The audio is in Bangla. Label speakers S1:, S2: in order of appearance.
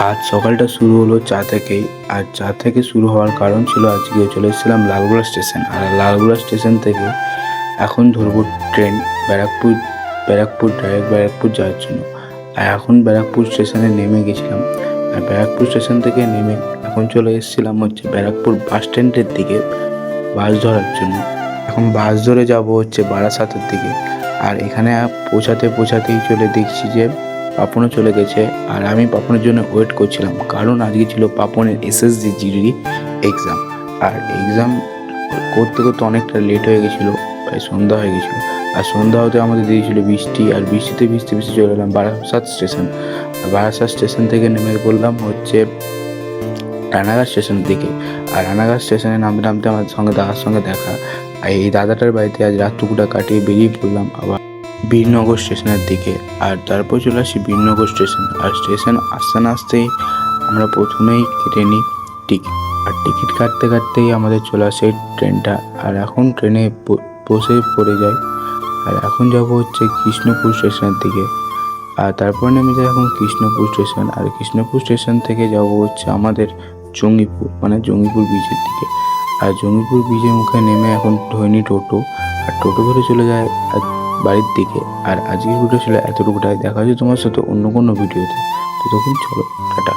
S1: আজ সকালটা শুরু হলো চা থেকেই। আর চা থেকে শুরু হওয়ার কারণ ছিল আজকে চলে এসেছিলাম লালগোলা স্টেশন। আর লালগোলা স্টেশন থেকে এখন ধরবো ট্রেন ব্যারাকপুর। ডাইরেক্ট ব্যারাকপুর যাওয়ার জন্য। আর এখন ব্যারাকপুর স্টেশনে নেমে গেছিলাম। আর ব্যারাকপুর স্টেশন থেকে নেমে এখন চলে এসেছিলাম ব্যারাকপুর বাস স্ট্যান্ডের দিকে বাস ধরার জন্য। এখন বাস ধরে যাব বারাসাতের দিকে। আর এখানে পৌঁছাতেই দেখছি যে পাপনও চলে গেছে। আর আমি পাপনের জন্য ওয়েট করছিলাম, কারণ আজকে ছিল পাপনের এসএসজি জিডি এক্সাম। আর এক্সাম করতে অনেকটা লেট হয়ে গেছিলো, প্রায় সন্ধ্যা হয়ে গেছিলো। আর সন্ধ্যা হতে আমাদের দিয়েছিল বৃষ্টি। আর বৃষ্টিতে ভিজতে চলে এলাম বারাসাত স্টেশন। আর বারাসাত স্টেশন থেকে নেমে পড়লাম রানাঘাট স্টেশনের দিকে। আর রানাঘাট স্টেশনে নামতে আমার দাদার সঙ্গে দেখা। আর এই দাদাটার বাড়িতে আজ রাতটুকুটা কাটিয়ে বেরিয়ে পড়লাম আবার বীরনগর স্টেশনের দিকে। আর তারপর চলে আসি বীরনগর স্টেশন। আর স্টেশন আসতে না আসতেই আমরা প্রথমেই কেটে নিই টিকিট। আর টিকিট কাটতেই আমাদের চলে আসে ট্রেনটা। আর এখন ট্রেনে বসে পড়ে যায়। আর এখন যাব কৃষ্ণপুর স্টেশনের দিকে। আর তারপর নেমে যায় এখন কৃষ্ণপুর স্টেশন। আর কৃষ্ণপুর স্টেশন থেকে যাব আমাদের জঙ্গিপুর ব্রিজের দিকে। আর জঙ্গিপুর ব্রিজের মুখে নেমে এখন ধৈনি টোটো। আর টোটো ধরে চলে যায় বাড়ির দিকে। আর আজকের ভিডিও ছিল এতটুকুটাই। দেখা হচ্ছে তোমার সাথে অন্য কোনো ভিডিওতে। ততক্ষণ চলো, টাটা।